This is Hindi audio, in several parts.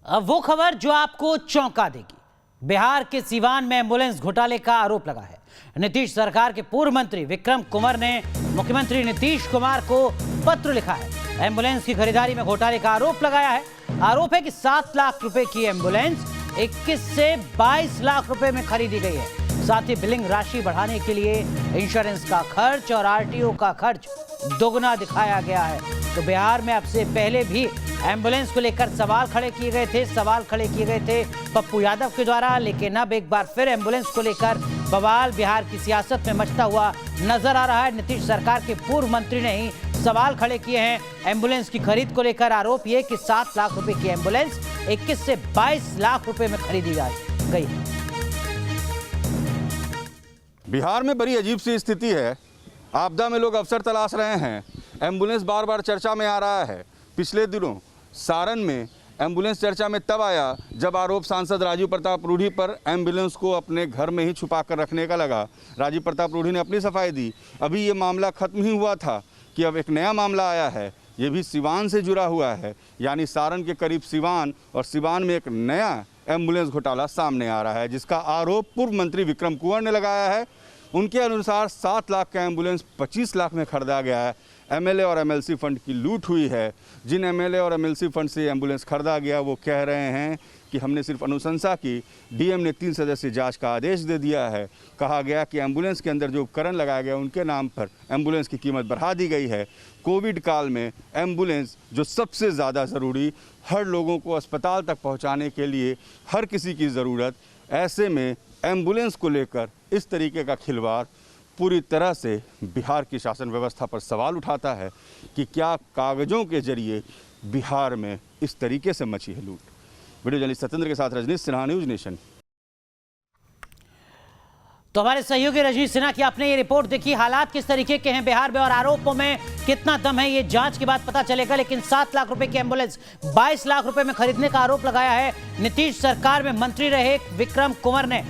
अब वो खबर जो आपको चौंका देगी। बिहार के सीवान में एम्बुलेंस घोटाले का आरोप लगा है। नीतीश सरकार के पूर्व मंत्री विक्रम कुंवर ने मुख्यमंत्री नीतीश कुमार को पत्र लिखा है। एम्बुलेंस की खरीदारी में घोटाले का आरोप लगाया है। आरोप है कि 7 लाख रुपए की एम्बुलेंस 21 से 22 लाख रुपए में खरीदी गई है। साथ ही बिलिंग राशि बढ़ाने के लिए इंश्योरेंस का खर्च और आरटीओ का खर्च दोगुना दिखाया गया है। तो बिहार में अब से पहले भी एम्बुलेंस को लेकर सवाल खड़े किए गए थे पप्पू यादव के द्वारा, लेकिन अब एक बार फिर एम्बुलेंस को लेकर बवाल बिहार की सियासत में मचता हुआ नजर आ रहा है। नीतीश सरकार के पूर्व मंत्री ने ही सवाल खड़े किए हैं एम्बुलेंस की खरीद को लेकर। आरोप यह कि 7 लाख रुपए की एम्बुलेंस 21 से 22 लाख रुपए में खरीदी गई है। बिहार में बड़ी अजीब सी स्थिति है। आपदा में लोग अवसर तलाश रहे हैं। एम्बुलेंस बार बार चर्चा में आ रहा है। पिछले दिनों सारण में एम्बुलेंस चर्चा में तब आया जब आरोप सांसद राजीव प्रताप रूढ़ी पर एम्बुलेंस को अपने घर में ही छुपा कर रखने का लगा। राजीव प्रताप रूढ़ी ने अपनी सफाई दी। अभी ये मामला खत्म ही हुआ था कि अब एक नया मामला आया है। ये भी सिवान से जुड़ा हुआ है, यानी सारण के करीब सिवान, और सिवान में एक नया एम्बुलेंस घोटाला सामने आ रहा है, जिसका आरोप पूर्व मंत्री विक्रम कुंवर ने लगाया है। उनके अनुसार 7 लाख का एम्बुलेंस 25 लाख में खरीदा गया है। एमएलए और एमएलसी फंड की लूट हुई है। जिन एमएलए और एमएलसी फंड से एम्बुलेंस खरीदा गया वो कह रहे हैं कि हमने सिर्फ अनुशंसा की। डीएम ने 3 सदस्यीय जांच का आदेश दे दिया है। कहा गया कि एम्बुलेंस के अंदर जो उपकरण लगाया गया उनके नाम पर एम्बुलेंस की कीमत बढ़ा दी गई है। कोविड काल में एम्बुलेंस जो सबसे ज़्यादा ज़रूरी, हर लोगों को अस्पताल तक पहुँचाने के लिए हर किसी की ज़रूरत, ऐसे में एम्बुलेंस को लेकर इस तरीके का खिलवाड़ पूरी तरह से बिहार की शासन व्यवस्था पर सवाल उठाता है कि क्या कागजों के जरिए बिहार में इस तरीके से मची है लूट। वीडियो जर्नलिस्ट सत्येंद्र के साथ रजनीश सिन्हा, न्यूज नेशन। तो हमारे सहयोगी रजनीश सिन्हा की आपने ये रिपोर्ट देखी, हालात किस तरीके के हैं बिहार में और आरोपों में कितना दम है ये जांच के बाद पता चलेगा। लेकिन 7 लाख रुपए की एम्बुलेंस 22 लाख रुपए में खरीदने का आरोप लगाया है नीतीश सरकार में मंत्री रहे विक्रम कुंवर ने।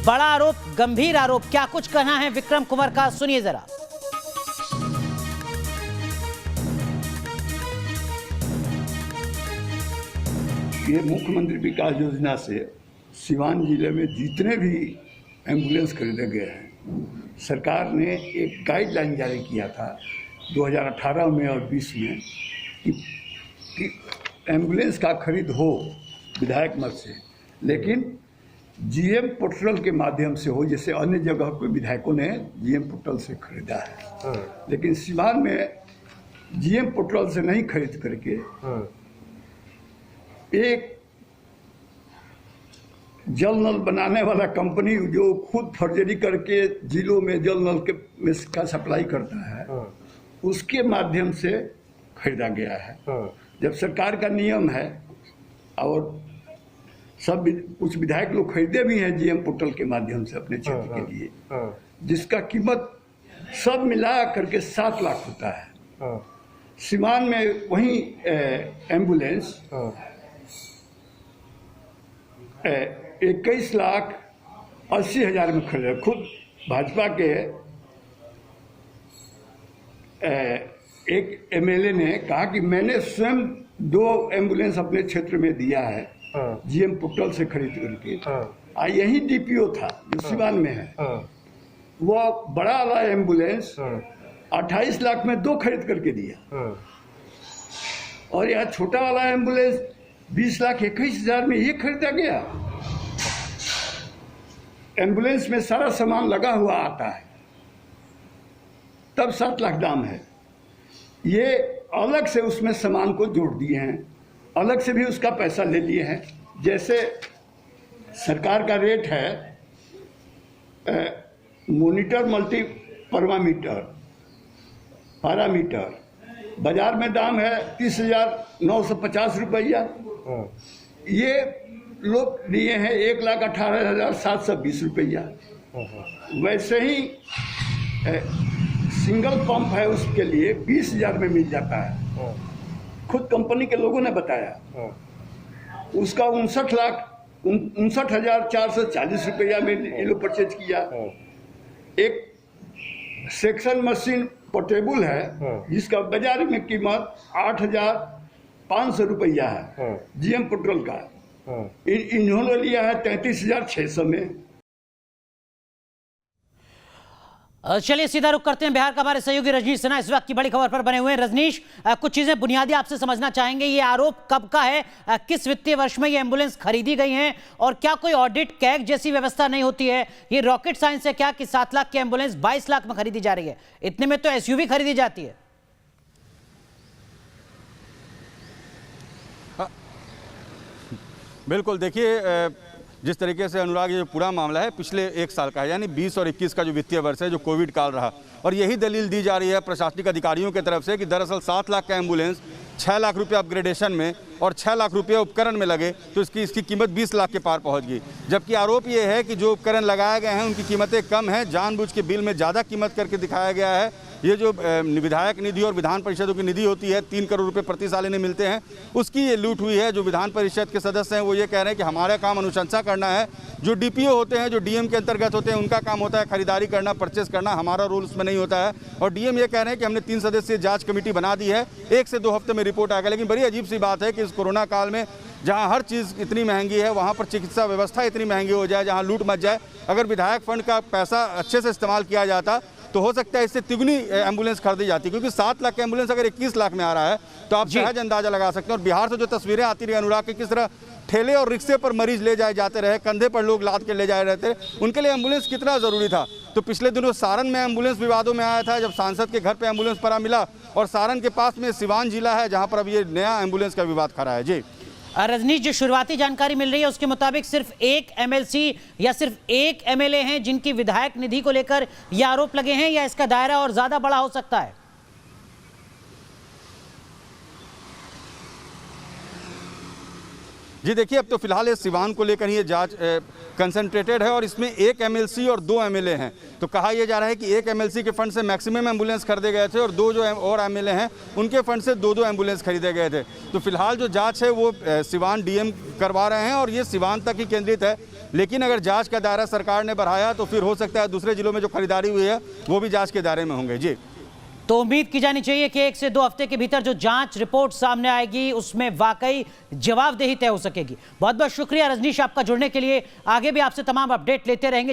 बड़ा आरोप, गंभीर आरोप। क्या कुछ कहना है विक्रम कुंवर का, सुनिए जरा। ये मुख्यमंत्री विकास योजना से सिवान जिले में जितने भी एम्बुलेंस खरीदे गए हैं, सरकार ने एक गाइडलाइन जारी किया था 2018 में और 20 में कि एम्बुलेंस का खरीद हो विधायक मद से, लेकिन जीएम पोर्टल के माध्यम से हो, जैसे अन्य जगह पे विधायकों ने जीएम पोर्टल से खरीदा है। लेकिन सिवान में जीएम पोर्टल से नहीं खरीद करके एक जल नल बनाने वाला कंपनी जो खुद फर्जरी करके जिलों में जल नल के का सप्लाई करता है, उसके माध्यम से खरीदा गया है। जब सरकार का नियम है और सब कुछ विधायक लोग खरीदे भी हैं जीएम पोर्टल के माध्यम से अपने क्षेत्र के लिए, जिसका कीमत सब मिला करके 7 लाख होता है। सिवान में वही एम्बुलेंस 21 लाख 80 हजार में खरीदा। खुद भाजपा के एक एमएलए ने कहा कि मैंने स्वयं 2 एम्बुलेंस अपने क्षेत्र में दिया है जीएम पोर्टल से खरीद करके। यही डीपीओ था जो सिवान में है, वो बड़ा वाला एम्बुलेंस 28 लाख में 2 खरीद करके दिया, और यह छोटा वाला एम्बुलेंस 20 लाख 21 हजार में ये खरीदा गया। एम्बुलेंस में सारा सामान लगा हुआ आता है, तब 7 लाख दाम है। ये अलग से उसमें सामान को जोड़ दिए हैं, अलग से भी उसका पैसा ले लिए हैं। जैसे सरकार का रेट है मॉनिटर मल्टी पैरामीटर, बाजार में दाम है 30,950 रुपया। ये लोग लिए हैं 1,18,720 रुपया। वैसे ही सिंगल पंप है, उसके लिए 20,000 में मिल जाता है। खुद कंपनी के लोगों ने बताया उसका 59,440 रुपया में ये लोग परचेज किया। एक सेक्शन मशीन पोर्टेबल है जिसका बाजार में कीमत 8,000 500 रुपया है जीएम पेट्रोल का। इन्होंने लिया है 33,600 में। चलिए सीधा रुख करते हैं बिहार का। हमारे सहयोगी रजनीश सिन्हा इस वक्त की बड़ी खबर पर बने हुए हैं। रजनीश, कुछ चीजें बुनियादी आपसे समझना चाहेंगे। ये आरोप कब का है, किस वित्तीय वर्ष में ये एम्बुलेंस खरीदी गई हैं, और क्या कोई ऑडिट कैग जैसी व्यवस्था नहीं होती है? ये रॉकेट साइंस है क्या कि 7 लाख की एम्बुलेंस 22 लाख में खरीदी जा रही है? इतने में तो एसयूवी खरीदी जाती है। बिल्कुल, देखिए जिस तरीके से अनुराग ये पूरा मामला है पिछले 1 साल का है, यानी 20 और 21 का जो वित्तीय वर्ष है, जो कोविड काल रहा, और यही दलील दी जा रही है प्रशासनिक अधिकारियों की तरफ से कि दरअसल 7 लाख का एम्बुलेंस 6 लाख रुपये अपग्रेडेशन में और 6 लाख रुपये उपकरण में लगे तो इसकी कीमत 20 लाख के पार पहुंच गई। जबकि आरोप ये है कि जो उपकरण लगाए गए हैं उनकी कीमतें कम हैं, जानबूझ के बिल में ज़्यादा कीमत करके दिखाया गया है। ये जो विधायक निधि और विधान परिषदों की निधि होती है, 3 करोड़ रुपए प्रति साल इन्हें मिलते हैं, उसकी ये लूट हुई है। जो विधान परिषद के सदस्य हैं वो ये कह रहे हैं कि हमारा काम अनुशंसा करना है, जो डीपीओ होते हैं, जो डीएम के अंतर्गत होते हैं, उनका काम होता है खरीदारी करना, परचेस करना, हमारा रोल उसमें नहीं होता है। और डीएम ये कह रहे हैं कि हमने 3 सदस्यीय जांच कमेटी बना दी है, 1 से 2 हफ्ते में रिपोर्ट आएगा। लेकिन बड़ी अजीब सी बात है कि इस कोरोना काल में जहां हर चीज़ इतनी महंगी है, वहां पर चिकित्सा व्यवस्था इतनी महंगी हो जाए, जहां लूट मच जाए। अगर विधायक फंड का पैसा अच्छे से इस्तेमाल किया जाता तो हो सकता है इससे तिगुनी एम्बुलेंस खरीदी जाती, क्योंकि 7 लाख का एम्बुलेंस अगर 21 लाख में आ रहा है तो आप सहज अंदाजा लगा सकते हैं। और बिहार से जो तस्वीरें आती रही अनुराग के, किस तरह ठेले और रिक्शे पर मरीज ले जाए जाते रहे, कंधे पर लोग लाद के ले जाए रहते, उनके लिए एम्बुलेंस कितना ज़रूरी था। तो पिछले दिनों सारण में एम्बुलेंस विवादों में आया था, जब सांसद के घर पर एम्बुलेंस पड़ा मिला, और सारण के पास में सिवान जिला है जहाँ पर अब ये नया एम्बुलेंस का विवाद खड़ा है। जी रजनीश, जो शुरुआती जानकारी मिल रही है उसके मुताबिक सिर्फ एक एमएलसी या सिर्फ एक एमएलए हैं जिनकी विधायक निधि को लेकर ये आरोप लगे हैं, या इसका दायरा और ज्यादा बड़ा हो सकता है? जी देखिए, अब तो फिलहाल इस सिवान को लेकर ये जांच कंसंट्रेटेड है, और इसमें 1 एमएलसी और 2 एमएलए हैं। तो कहा यह जा रहा है कि 1 एमएलसी के फंड से मैक्सिमम एम्बुलेंस खरीदे गए थे, और 2 जो और एमएलए हैं उनके फंड से 2-2 एम्बुलेंस खरीदे गए थे। तो फिलहाल जो जांच है वो सिवान डीएम करवा रहे हैं, और ये सिवान तक ही केंद्रित है। लेकिन अगर जाँच का दायरा सरकार ने बढ़ाया तो फिर हो सकता है दूसरे जिलों में जो खरीदारी हुई है वो भी जाँच के दायरे में होंगे। जी, तो उम्मीद की जानी चाहिए कि 1 से 2 हफ्ते के भीतर जो जांच रिपोर्ट सामने आएगी उसमें वाकई जवाबदेही तय हो सकेगी। बहुत बहुत शुक्रिया रजनीश आपका जुड़ने के लिए। आगे भी आपसे तमाम अपडेट लेते रहेंगे।